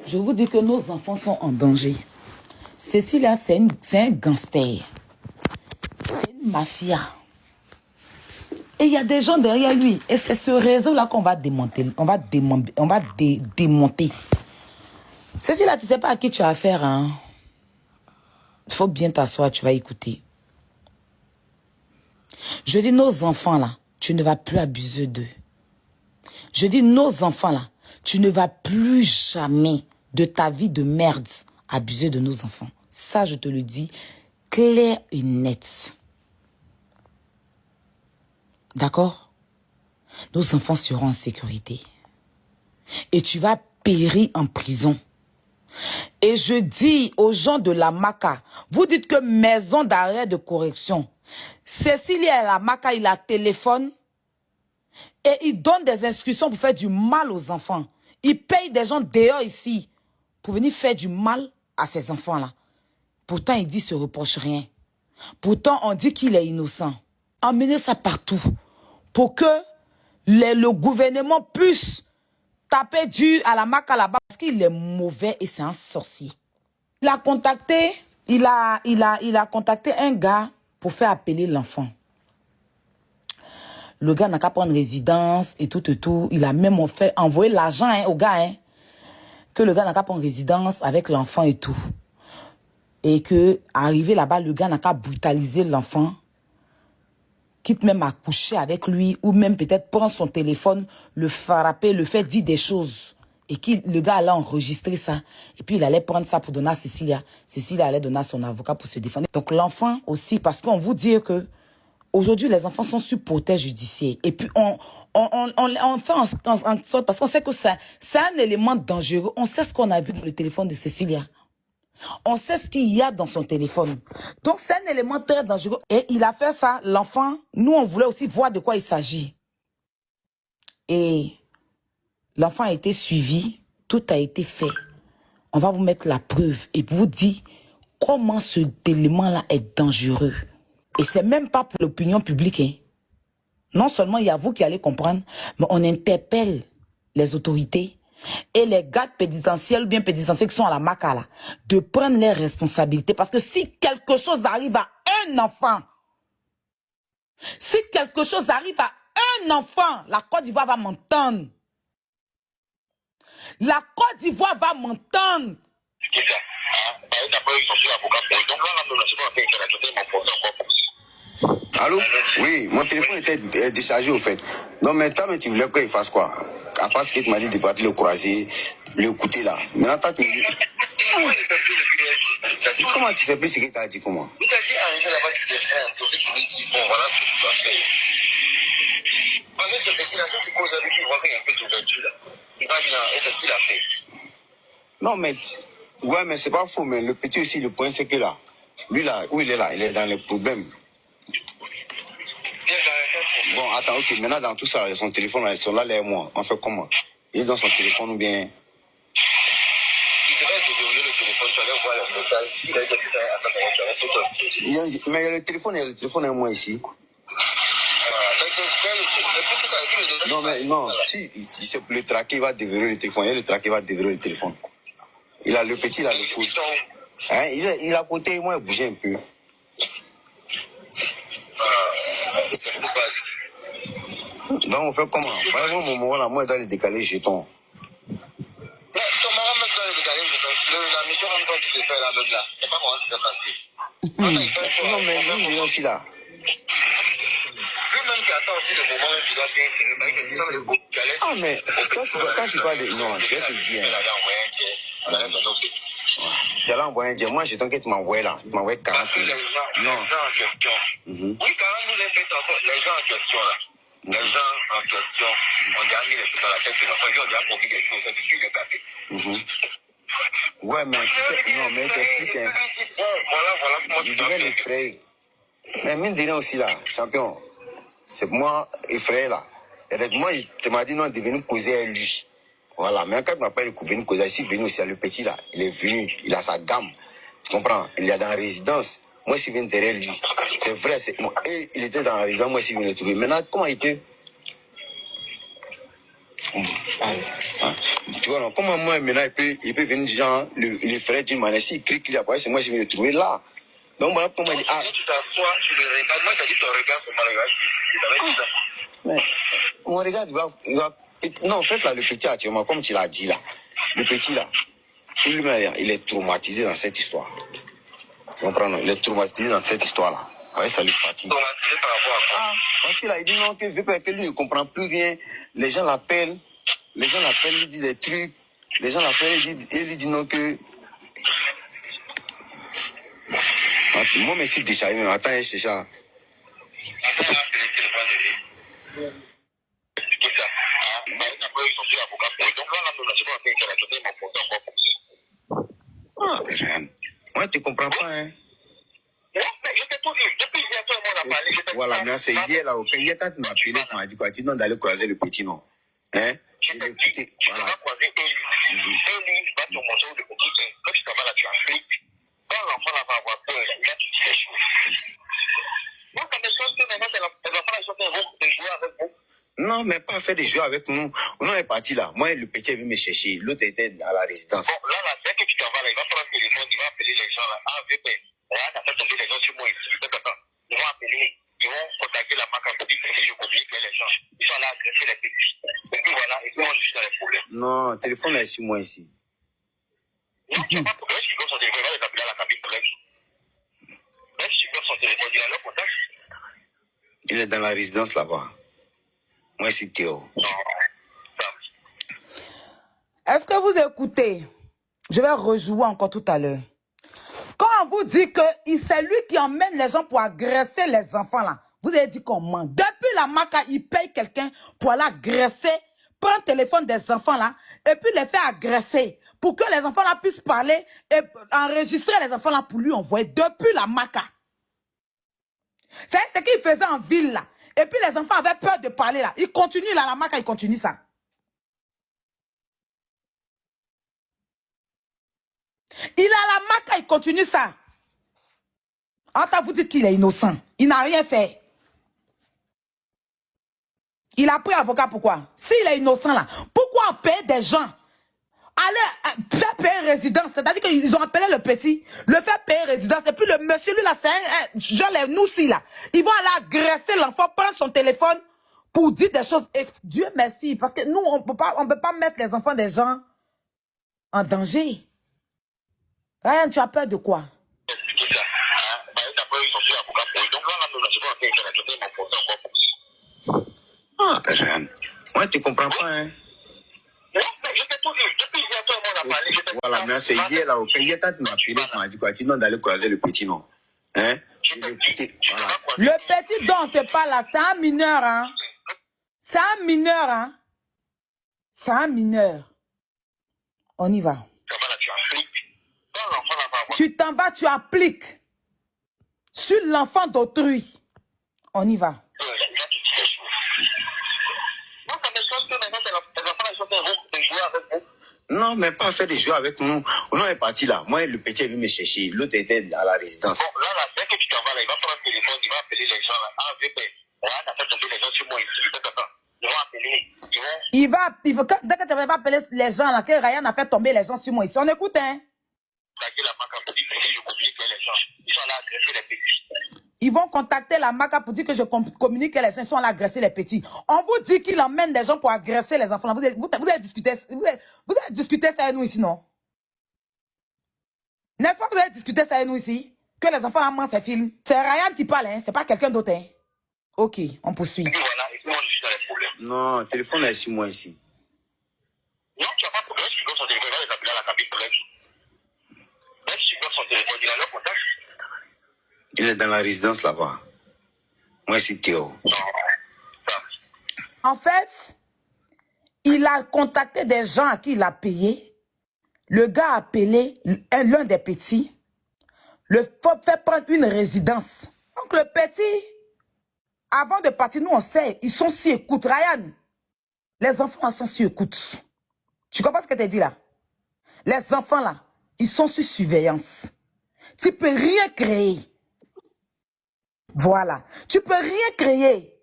Je vous dis que nos enfants sont en danger. Cécilia, c'est un gangster. C'est une mafia. Et il y a des gens derrière lui. Et c'est ce réseau-là qu'on va démonter. On va démonter. Cécilia, tu ne sais pas à qui tu as affaire. Hein? Il faut bien t'asseoir, tu vas écouter. Je dis nos enfants là, tu ne vas plus abuser d'eux. Je dis nos enfants là, tu ne vas plus jamais de ta vie de merde abuser de nos enfants. Ça, je te le dis clair et net. D'accord? Nos enfants seront en sécurité. Et tu vas périr en prison. Et je dis aux gens de la Maca, vous dites que maison d'arrêt de correction. Cécilia et la Maca, il la téléphone et il donne des instructions pour faire du mal aux enfants. Il paye des gens dehors ici pour venir faire du mal à ces enfants-là. Pourtant, il dit se reproche rien. Pourtant, on dit qu'il est innocent. Emmenez ça partout pour que le gouvernement puisse taper dur à la Maca là-bas parce qu'il est mauvais et c'est un sorcier. Il a contacté, il a contacté un gars pour faire appeler l'enfant. Le gars n'a qu'à prendre résidence et tout. Il a même envoyé l'argent au gars. Que le gars n'a qu'à prendre résidence avec l'enfant et tout. Et que, arrivé là-bas, le gars n'a qu'à brutaliser l'enfant. Quitte même à coucher avec lui. Ou même peut-être prendre son téléphone, le frapper, le faire dire des choses. Et que le gars allait enregistrer ça. Et puis il allait prendre ça pour donner à Cécilia. Cécilia allait donner à son avocat pour se défendre. Donc l'enfant aussi, parce qu'on vous dit que aujourd'hui, les enfants sont sous protège judiciaire. Et puis, on fait en sorte, parce qu'on sait que c'est un élément dangereux. On sait ce qu'on a vu dans le téléphone de Cécilia. On sait ce qu'il y a dans son téléphone. Donc, c'est un élément très dangereux. Et il a fait ça, l'enfant. Nous, on voulait aussi voir de quoi il s'agit. Et l'enfant a été suivi. Tout a été fait. On va vous mettre la preuve et vous dire comment cet élément-là est dangereux. Et c'est même pas pour l'opinion publique. Hein. Non seulement il y a vous qui allez comprendre, mais on interpelle les autorités et les gardes pénitentiaires ou bien pénitentiaires qui sont à la Maca là, de prendre les responsabilités. Parce que si quelque chose arrive à un enfant, la Côte d'Ivoire va m'entendre. La Côte d'Ivoire va m'entendre. Allô? Oui, mon téléphone était déchargé au fait. Donc maintenant, tu voulais qu'il fasse quoi? À part ce qu'il m'a dit de partir le croiser, l'écouter là. Maintenant, toi, tu... Comment tu sais plus ce qu'il t'a dit, comment? Il t'a dit, arrivé là-bas, tu te fais un peu, tu lui dis, bon, voilà ce que tu dois faire. Parce que ce petit-là, si tu causes avec lui, il voit qu'il y a un peu d'ouverture là. Il va bien, et c'est ce qu'il a fait. Non, mais... Ouais, mais c'est pas faux, mais le petit aussi, le point, c'est que là, lui là, où il est dans les problèmes. Bon, attends, ok, maintenant dans tout ça, son téléphone, ils sont là, les moi. On fait comment? Il est dans son téléphone ou bien... Il devrait te dérouler le téléphone, tu allais voir le message. S'il a été fait à sa parole, tu allais tout aussi. Mais il y a le téléphone est moi ici. Non, mais non, si il sait le traquer, il va déverrouiller le téléphone. Il le traquer, il va déverrouiller le téléphone. Il a le petit, il a le coude. Hein, il est à côté, moi, il bouge un peu. Donc on fait comment? Par exemple, au moment là, moi, dans les décalés jetons. Mais ton maman, même dans les décalés jetons, la mission quand tu te fais là, même là, c'est pas comment ça s'est passé. Non, mais lui, il est aussi là. Lui-même qui attend aussi le moment où tu dois bien gérer, parce que sinon, le coup, ah, mais quand tu parles de... Non, je vais te dire. Tu allais envoyer un jet. Moi, j'ai tant que tu m'envoies là. Tu m'envoies 40 000. Les gens en question. Oui, quand même, nous, les gens en question là. Les gens en question ont déjà mis les choses dans la tête de l'enfant. Ils ont déjà compris des choses. C'est dessus le papier. Ouais, mais non, mais t'expliques. Hein. Voilà comment tu devais l'effrayer. Mais mine de rien aussi là, champion, c'est moi effrayé là. Et moi, il m'a dit non, de venir causer à lui. Voilà, mais quand il m'a pas venu causer, ici, venu aussi à le petit là, il est venu, il a sa gamme. Tu comprends? Il est dans la résidence. Moi, je suis venu derrière lui. C'est vrai, c'est moi. Et il était dans la résidence, moi, je suis venu le trouver. Maintenant, comment il peut? Tu vois, non, comment moi, maintenant, il peut venir, genre, il ferait d'une manière, s'il crie qu'il a pas, c'est moi, je vais le trouver là. Donc, voilà, comment il dit, ah. Tu t'assois, tu le regardes. Moi, t'as dit ton regard, c'est mal, mon regard, il va, non, en fait, là, le petit, actuellement, comme tu l'as dit, là, le petit, là, lui-même, il est traumatisé dans cette histoire. Tu comprends, non? Il est traumatisé dans cette histoire-là. Ouais, ça lui fatigue. Traumatisé par rapport à quoi? Parce qu'il a dit non, que lui ne comprend plus rien. Les gens l'appellent, il dit des trucs. Les gens l'appellent, il lui dit non que. Moi, mes filles déjà, attends, c'est ça. Moi, tu comprends pas, hein? Voilà, mais c'est hier, là, ok. Hier, quand tu m'as appelé, tu m'as dit quoi? Tu dis non d'aller croiser le petit, non? Hein? Je l'ai écouté. Voilà. Non, mais pas faire des jeux avec nous. On est parti là. Moi, le petit est venu me chercher. L'autre était à la résidence. Bon, là, dès que tu t'en vas là, il va prendre le téléphone, il va appeler les gens là. Ah, VP. Là, t'as fait tomber les gens sur moi ici. Ils vont appeler, ils vont contacter la marque pour dire que je communique avec les gens. Ils sont là à agresser les petits. Et puis voilà, et puis moi, je suis dans les problèmes. Non, le téléphone est sur moi ici. Non, tu vas pas pour que je donne son téléphone, il va les appeler à la cabine pour l'ex. Même si tu donnes son téléphone, il a leur contact. Il est dans la résidence là-bas. Moi, c'est Théo. Est-ce que vous écoutez? Je vais rejouer encore tout à l'heure. Quand on vous dit que c'est lui qui emmène les gens pour agresser les enfants là, vous avez dit qu'on ment. Depuis la marque, il paye quelqu'un pour aller agresser, prendre le téléphone des enfants là, et puis les faire agresser, pour que les enfants là puissent parler et enregistrer les enfants là pour lui envoyer. Depuis la marque. C'est ce qu'il faisait en ville là. Et puis les enfants avaient peur de parler là. Il continue là, la marque, il continue ça. Il a la marque, il continue ça. Enfin, vous dites qu'il est innocent. Il n'a rien fait. Il a pris avocat, pourquoi? S'il est innocent là, pourquoi payer des gens? Aller faire payer résidence, c'est-à-dire qu'ils ont appelé le petit, le faire payer résidence, et puis le monsieur, lui là, c'est un genre les noussis là. Ils vont aller agresser l'enfant, prendre son téléphone pour dire des choses. Et Dieu merci, parce que nous, on peut pas mettre les enfants des gens en danger. Ryan, tu as peur de quoi? Ah, Ryan. Moi, tu comprends pas, hein? Voilà, mais c'est hier là, ok. Hier, quand tu m'as appelé, tu m'as dit quoi? Tu dis non d'aller croiser le petit, non? Hein? Voilà. Le petit dont on te parle là, c'est un mineur, hein? C'est un mineur, hein? C'est un mineur. On y va. Tu t'en vas, tu appliques sur l'enfant d'autrui. On y va. Non, mais pas faire des jeux avec nous. On est parti là. Moi, le petit est venu me chercher. L'autre était à la résidence. Bon, là, dès que tu t'en vas là, il va prendre le téléphone, il va appeler les gens là. Ah, VP. Là, t'as fait tomber les gens sur moi ici. Ils vont appeler. Dès que tu vas appeler les gens là, que Ryan a fait tomber les gens sur moi ici. On écoute, hein? Ils vont contacter la marque pour dire que je communique que les gens sont allés agresser les petits. On vous dit qu'il emmène des gens pour agresser les enfants. Vous avez discuté ça avec nous ici, non? N'est-ce pas que vous avez discuté ça avec nous ici? Que les enfants amènent ces films. C'est Ryan qui parle, hein? C'est pas quelqu'un d'autre, hein? Ok, on poursuit. Non, le téléphone est sur moi ici. Non, tu n'as pas de problème. Si tu donnes son téléphone, il va les appeler à la cabine pour l'ex. Même si tu donnes son téléphone, il a leur contact. Il est dans la résidence là-bas. Moi, c'est Théo. En fait, il a contacté des gens à qui il a payé. Le gars a appelé l'un des petits. Le fait prendre une résidence. Donc le petit, avant de partir, nous on sait, ils sont si écoute. Ryan, les enfants sont si écoute. Tu comprends ce que tu dis là? Les enfants là, ils sont sous surveillance. Tu peux rien créer. Voilà. Tu peux rien créer.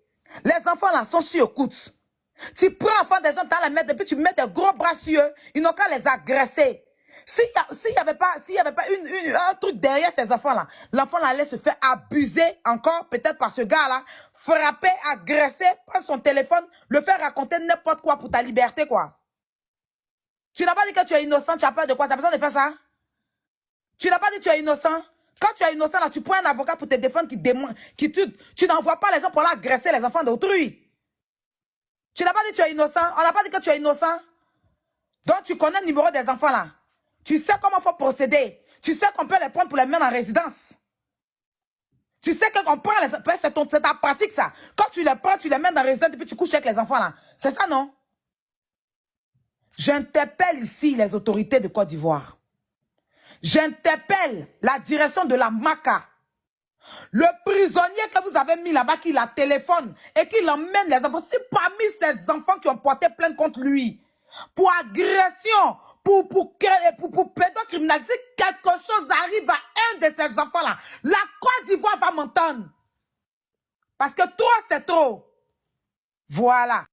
Les enfants là sont sur écoute. Tu prends l'enfant des gens dans la mettre et puis tu mets des gros bras sur eux. Ils n'ont qu'à les agresser. S'il y avait pas un truc derrière ces enfants-là, l'enfant allait se faire abuser encore, peut-être par ce gars-là, frapper, agresser, prendre son téléphone, le faire raconter n'importe quoi pour ta liberté, quoi. Tu n'as pas dit que tu es innocent, tu as peur de quoi? Tu as besoin de faire ça? Tu n'as pas dit que tu es innocent? Quand tu es innocent, là, tu prends un avocat pour te défendre tu n'envoies pas les gens pour aller agresser les enfants d'autrui. Tu n'as pas dit que tu es innocent? On n'a pas dit que tu es innocent? Donc, tu connais le numéro des enfants, là. Tu sais comment il faut procéder. Tu sais qu'on peut les prendre pour les mettre en résidence. Tu sais qu'on prend les... C'est ta pratique, ça. Quand tu les prends, tu les mets dans la résidence et puis tu couches avec les enfants, là. C'est ça, non? J'interpelle ici les autorités de Côte d'Ivoire. J'interpelle la direction de la MACA. Le prisonnier que vous avez mis là-bas, qui la téléphone et qui l'emmène les enfants, c'est parmi ces enfants qui ont porté plainte contre lui pour agression, pour pédocriminalité, quelque chose arrive à un de ces enfants-là. La Côte d'Ivoire va m'entendre. Parce que toi, c'est trop. Voilà.